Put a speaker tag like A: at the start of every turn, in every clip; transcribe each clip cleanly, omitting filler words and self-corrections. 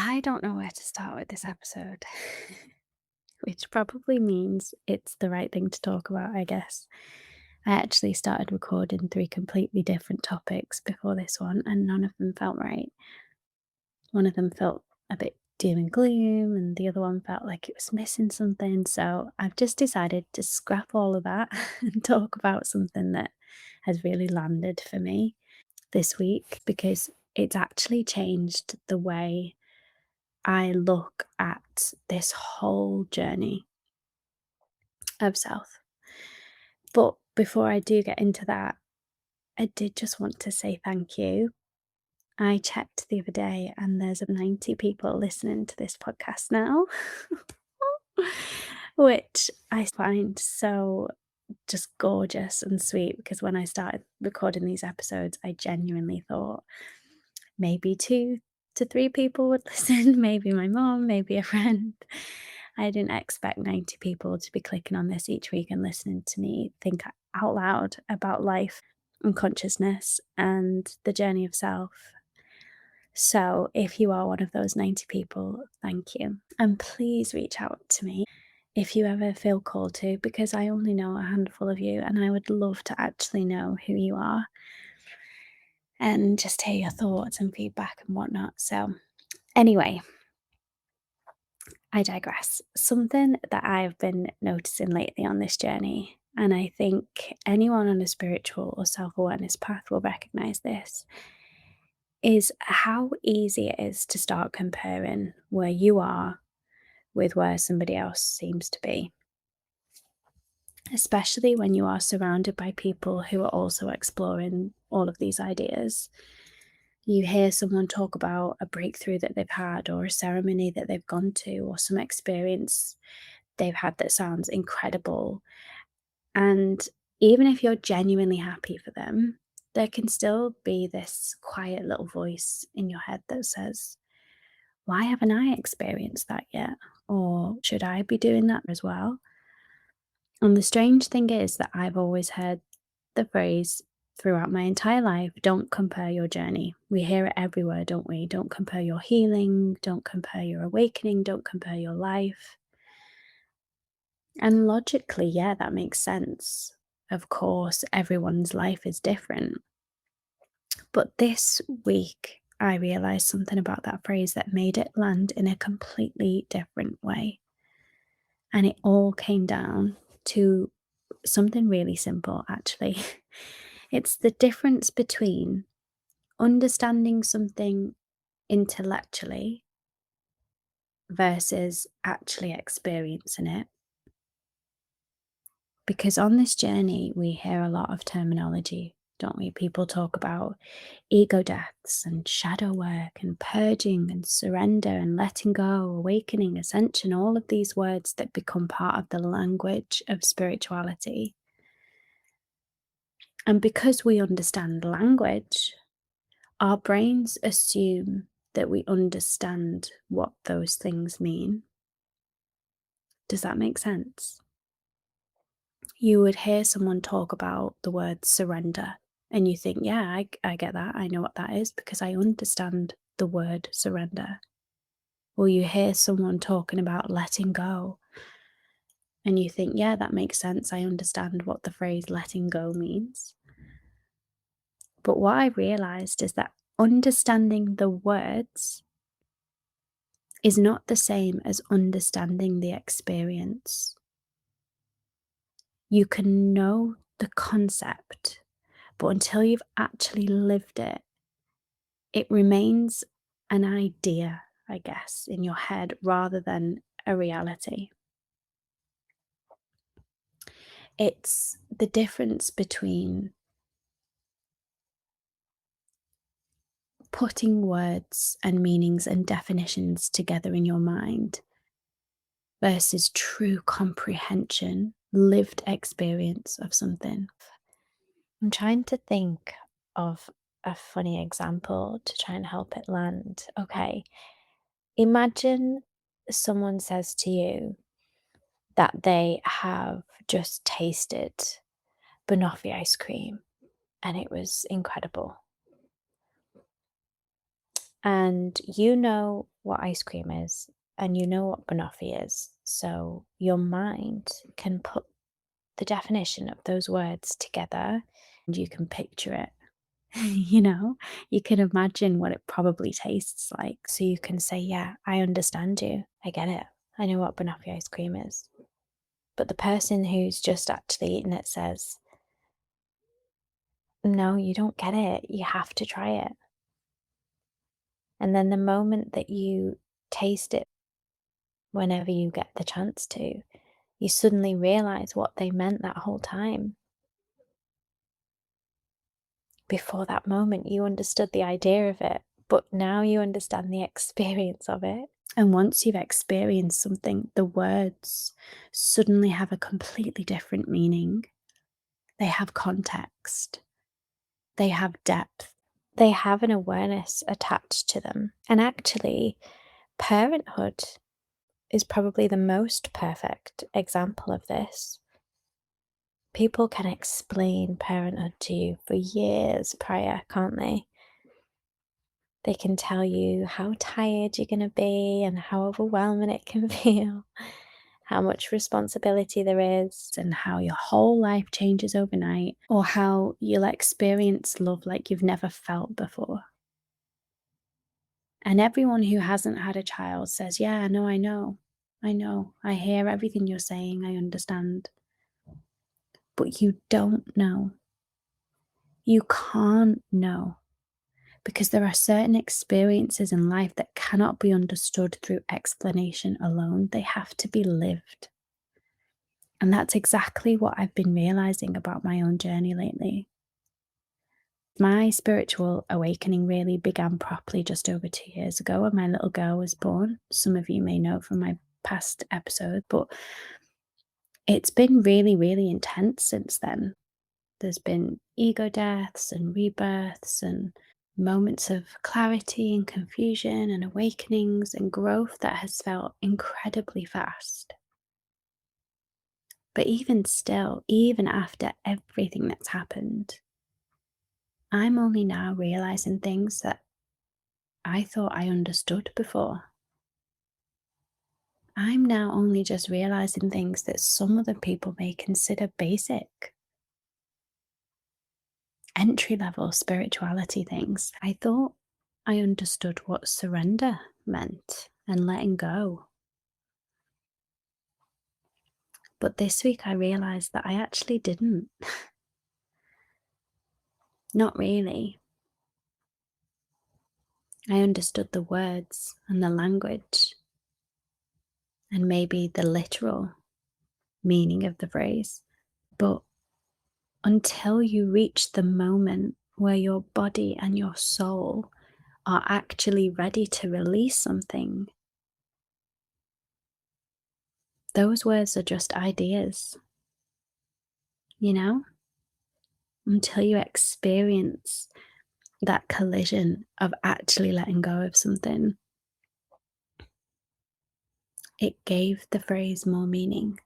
A: I don't know where to start with this episode, which probably means it's the right thing to talk about, I guess. I actually started recording three completely different topics before this one, and none of them felt right. One of them felt a bit doom and gloom, and the other one felt like it was missing something. So I've just decided to scrap all of that and talk about something that has really landed for me this week because it's actually changed the way I look at this whole journey of self. But before I do get into that, I did just want to say thank you. I checked the other day and there's 90 people listening to this podcast now, which I find so just gorgeous and sweet because when I started recording these episodes, I genuinely thought maybe 2 to 3 people would listen, maybe my mom, maybe a friend. I didn't expect 90 people to be clicking on this each week and listening to me think out loud about life and consciousness and the journey of self. So, if you are one of those 90 people, thank you. And please reach out to me if you ever feel called to, because I only know a handful of you and I would love to actually know who you are and just hear your thoughts and feedback and whatnot. So, anyway, I digress. Something that I've been noticing lately on this journey, and I think anyone on a spiritual or self awareness path will recognize this, is how easy it is to start comparing where you are with where somebody else seems to be, especially when you are surrounded by people who are also exploring all of these ideas. You hear someone talk about a breakthrough that they've had, or a ceremony that they've gone to, or some experience they've had that sounds incredible. And even if you're genuinely happy for them, there can still be this quiet little voice in your head that says, why haven't I experienced that yet? Or should I be doing that as well? And the strange thing is that I've always heard the phrase throughout my entire life, don't compare your journey. We hear it everywhere, don't we? Don't compare your healing, don't compare your awakening, don't compare your life. And logically, yeah, that makes sense. Of course, everyone's life is different. But this week, I realized something about that phrase that made it land in a completely different way. And it all came down to something really simple, actually. It's the difference between understanding something intellectually versus actually experiencing it. Because on this journey, we hear a lot of terminology, don't we? People talk about ego deaths and shadow work and purging and surrender and letting go, awakening, ascension, all of these words that become part of the language of spirituality. And because we understand language, our brains assume that we understand what those things mean. Does that make sense? You would hear someone talk about the word surrender, and you think, yeah, I get that. I know what that is because I understand the word surrender. Or you hear someone talking about letting go, and you think, yeah, that makes sense. I understand what the phrase letting go means. But what I realized is that understanding the words is not the same as understanding the experience. You can know the concept, but until you've actually lived it, it remains an idea, I guess, in your head rather than a reality. It's the difference between putting words and meanings and definitions together in your mind versus true comprehension, lived experience of something.
B: I'm trying to think of a funny example to try and help it land. Okay, imagine someone says to you that they have just tasted banoffee ice cream and it was incredible. And you know what ice cream is, and you know what banoffee is. So your mind can put the definition of those words together and you can picture it. You know, you can imagine what it probably tastes like. So you can say, yeah, I understand you. I get it. I know what banoffee ice cream is. But the person who's just actually eaten it says, no, you don't get it. You have to try it. And then the moment that you taste it, whenever you get the chance to, you suddenly realize what they meant that whole time. Before that moment, you understood the idea of it, but now you understand the experience of it. And once you've experienced something, the words suddenly have a completely different meaning. They have context, they have depth, they have an awareness attached to them. And actually, parenthood is probably the most perfect example of this. People can explain parenthood to you for years prior, can't they? They can tell you how tired you're going to be and how overwhelming it can feel, how much responsibility there is, and how your whole life changes overnight, or how you'll experience love like you've never felt before. And everyone who hasn't had a child says, yeah, no, I know. I know. I hear everything you're saying. I understand. But you don't know. You can't know because there are certain experiences in life that cannot be understood through explanation alone. They have to be lived. And that's exactly what I've been realizing about my own journey lately. My spiritual awakening really began properly just over 2 years ago when my little girl was born. Some of you may know from my past episode, but it's been really, really intense since then. There's been ego deaths and rebirths and moments of clarity and confusion and awakenings and growth that has felt incredibly fast. But even still, even after everything that's happened, I'm only now realizing things that I thought I understood before. I'm now only just realizing things that some other people may consider basic, entry level spirituality things. I thought I understood what surrender meant and letting go. But this week I realized that I actually didn't. Not really. I understood the words and the language and maybe the literal meaning of the phrase. But until you reach the moment where your body and your soul are actually ready to release something, those words are just ideas, you know? Until you experience that collision of actually letting go of something, it gave the phrase more meaning.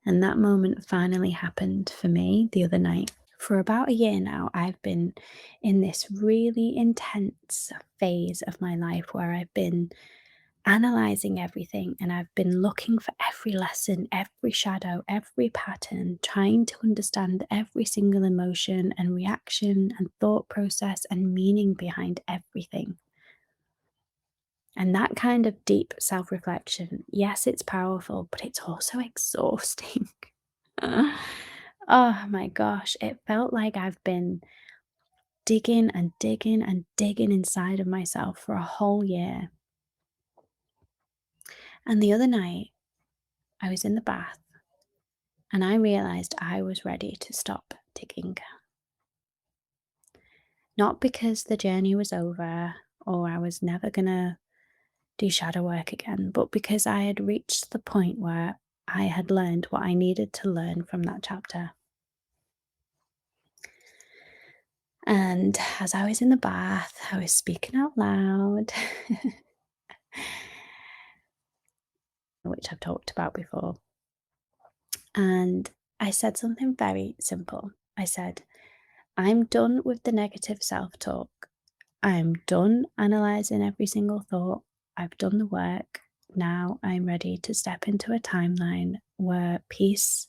B: And that moment finally happened for me the other night. For about a year now, I've been in this really intense phase of my life where I've been analyzing everything and I've been looking for every lesson, every shadow, every pattern, trying to understand every single emotion and reaction and thought process and meaning behind everything. And that kind of deep self reflection, yes, it's powerful, but it's also exhausting. Oh my gosh, it felt like I've been digging and digging and digging inside of myself for a whole year. And the other night, I was in the bath and I realized I was ready to stop digging. Not because the journey was over or I was never going to do shadow work again, but because I had reached the point where I had learned what I needed to learn from that chapter. And as I was in the bath, I was speaking out loud, which I've talked about before. And I said something very simple. I said, I'm done with the negative self talk.
A: I'm done analysing every single thought. I've done the work. Now I'm ready to step into a timeline where peace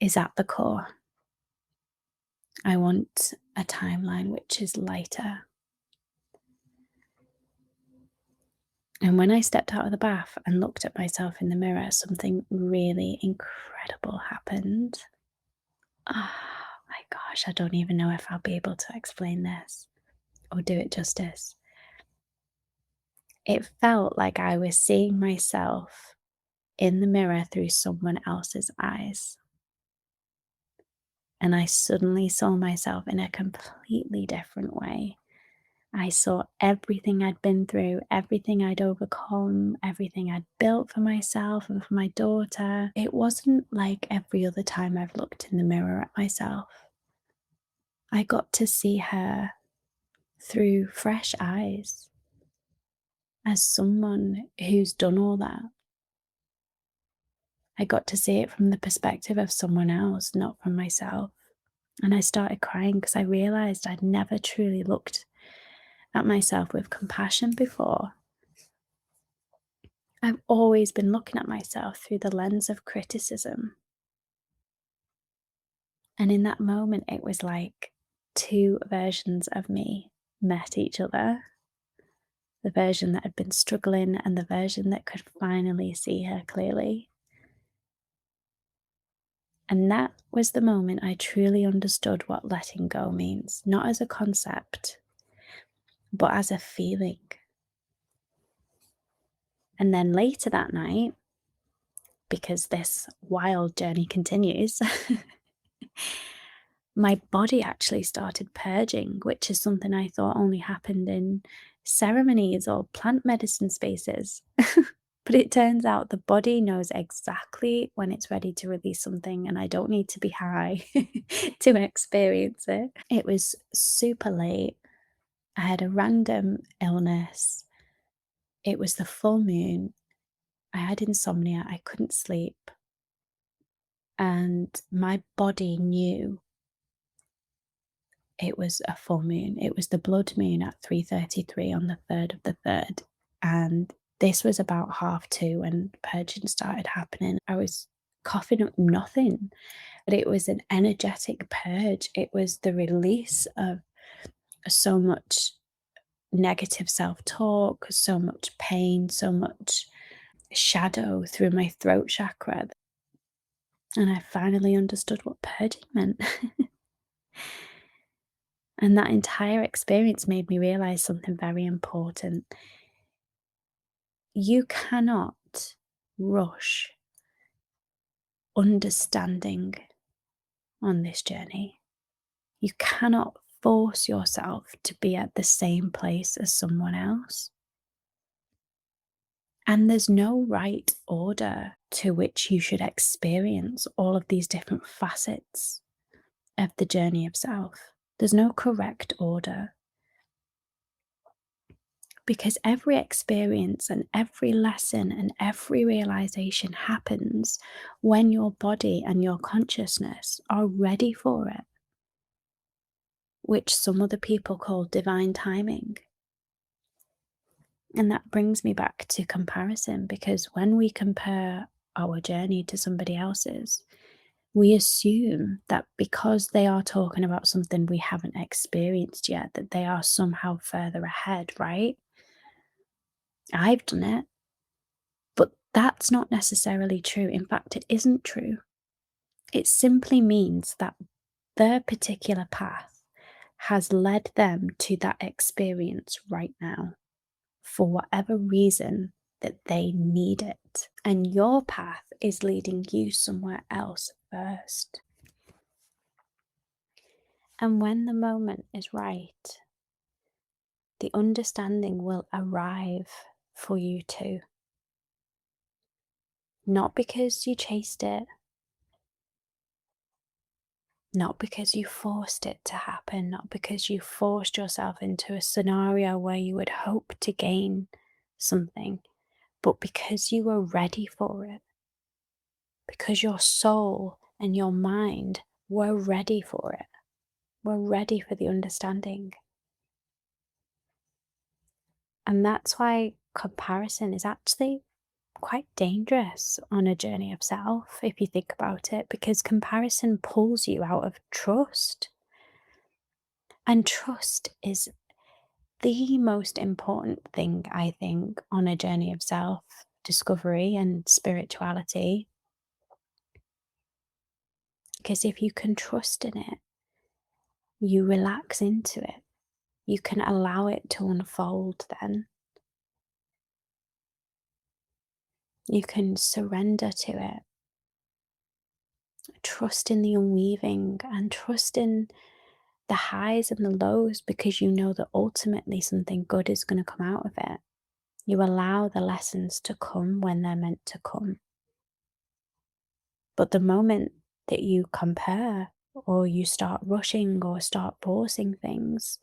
A: is at the core. I want a timeline which is lighter. And when I stepped out of the bath and looked at myself in the mirror, something really incredible happened. Oh my gosh, I don't even know if I'll be able to explain this or do it justice. It felt like I was seeing myself in the mirror through someone else's eyes. And I suddenly saw myself in a completely different way. I saw everything I'd been through, everything I'd overcome, everything I'd built for myself and for my daughter. It wasn't like every other time I've looked in the mirror at myself. I got to see her through fresh eyes as someone who's done all that. I got to see it from the perspective of someone else, not from myself. And I started crying because I realized I'd never truly looked at myself with compassion before. I've always been looking at myself through the lens of criticism. And in that moment, it was like two versions of me met each other, the version that had been struggling and the version that could finally see her clearly. And that was the moment I truly understood what letting go means, not as a concept, but as a feeling. And then later that night, because this wild journey continues, my body actually started purging, which is something I thought only happened in ceremonies or plant medicine spaces. But it turns out the body knows exactly when it's ready to release something, and I don't need to be high to experience it. It was super late. I had a random illness. It was the full moon. I had insomnia. I couldn't sleep. And my body knew it was a full moon. It was the blood moon at 3:33 on the 3rd of the 3rd. And this was about 2:30 when purging started happening. I was coughing up nothing, but it was an energetic purge. It was the release of so much negative self talk, so much pain, so much shadow through my throat chakra. And I finally understood what purging meant. And that entire experience made me realize something very important. You cannot rush understanding on this journey. You cannot force yourself to be at the same place as someone else. And there's no right order to which you should experience all of these different facets of the journey of self. There's no correct order. Because every experience and every lesson and every realization happens when your body and your consciousness are ready for it, which some other people call divine timing. And that brings me back to comparison, because when we compare our journey to somebody else's, we assume that because they are talking about something we haven't experienced yet, that they are somehow further ahead, right? I've done it. But that's not necessarily true. In fact, it isn't true. It simply means that their particular path has led them to that experience right now for whatever reason that they need it. And your path is leading you somewhere else first. And when the moment is right, the understanding will arrive for you too. Not because you chased it, not because you forced it to happen, not because you forced yourself into a scenario where you would hope to gain something, but because you were ready for it. Because your soul and your mind were ready for it, were ready for the understanding. And that's why comparison is actually quite dangerous on a journey of self, if you think about it, because comparison pulls you out of trust. And trust is the most important thing, I think, on a journey of self discovery and spirituality. Because if you can trust in it, you relax into it, you can allow it to unfold, then you can surrender to it, trust in the unweaving, and trust in the highs and the lows because you know that ultimately something good is going to come out of it. You allow the lessons to come when they're meant to come. But the moment that you compare or you start rushing or start forcing things,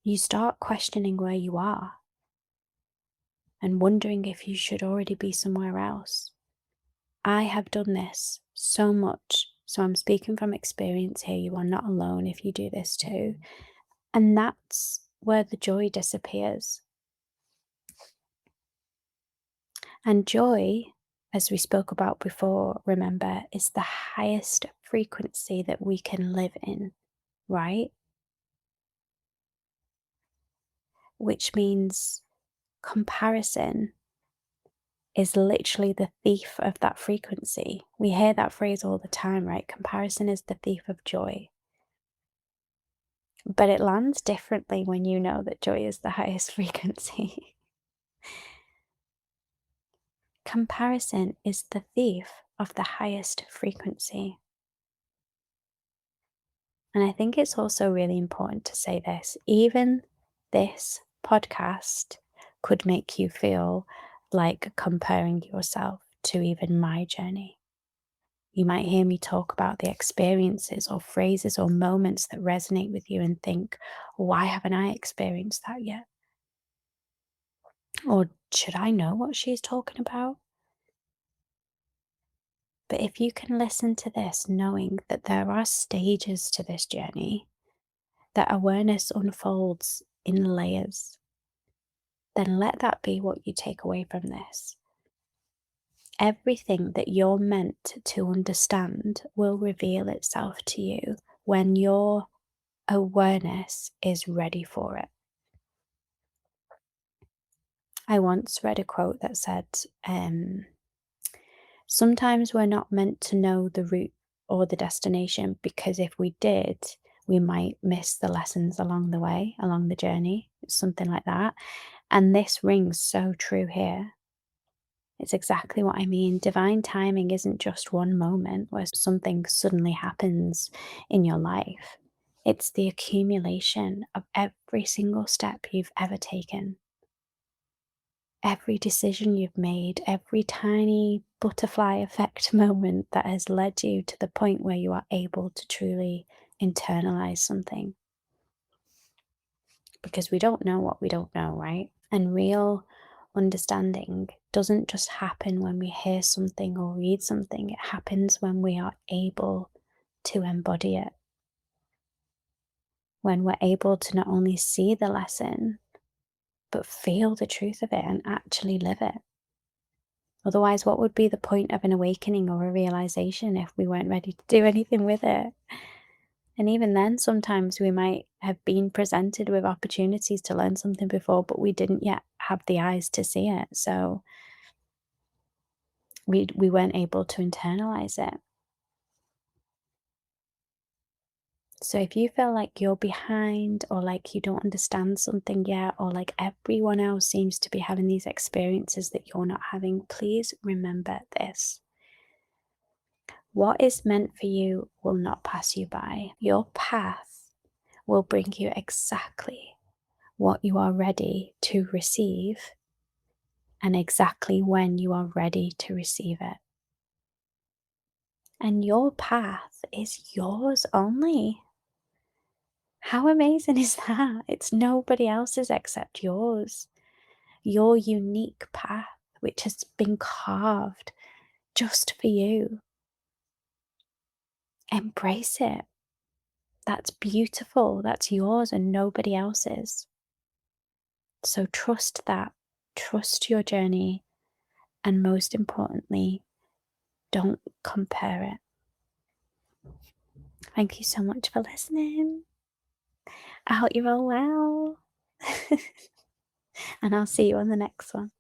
A: you start questioning where you are and wondering if you should already be somewhere else. I have done this so much. So I'm speaking from experience here. You are not alone if you do this too. And that's where the joy disappears. And joy, as we spoke about before, remember, is the highest frequency that we can live in, right? Which means comparison is literally the thief of that frequency. We hear that phrase all the time, right? Comparison is the thief of joy. But it lands differently when you know that joy is the highest frequency. Comparison is the thief of the highest frequency. And I think it's also really important to say this. Even this podcast could make you feel like comparing yourself to even my journey. You might hear me talk about the experiences or phrases or moments that resonate with you and think, why haven't I experienced that yet? Or should I know what she's talking about? But if you can listen to this, knowing that there are stages to this journey, that awareness unfolds in layers, then let that be what you take away from this. Everything that you're meant to understand will reveal itself to you when your awareness is ready for it. I once read a quote that said, sometimes we're not meant to know the route or the destination because if we did, we might miss the lessons along the way, along the journey, something like that. And this rings so true here. It's exactly what I mean. Divine timing isn't just one moment where something suddenly happens in your life. It's the accumulation of every single step you've ever taken, every decision you've made, every tiny butterfly effect moment that has led you to the point where you are able to truly internalize something. Because we don't know what we don't know, right? And real understanding doesn't just happen when we hear something or read something, it happens when we are able to embody it. When we're able to not only see the lesson, but feel the truth of it and actually live it. Otherwise, what would be the point of an awakening or a realization if we weren't ready to do anything with it? And even then, sometimes we might have been presented with opportunities to learn something before, but we didn't yet have the eyes to see it. So we weren't able to internalize it. So if you feel like you're behind or like you don't understand something yet, or like everyone else seems to be having these experiences that you're not having, please remember this. What is meant for you will not pass you by. Your path will bring you exactly what you are ready to receive and exactly when you are ready to receive it. And your path is yours only. How amazing is that? It's nobody else's except yours. Your unique path, which has been carved just for you. Embrace it. That's beautiful. That's yours and nobody else's.
B: So trust that, trust your journey, and most importantly, don't compare it. Thank you so much for listening. I hope you're all well. And I'll see you on the next one.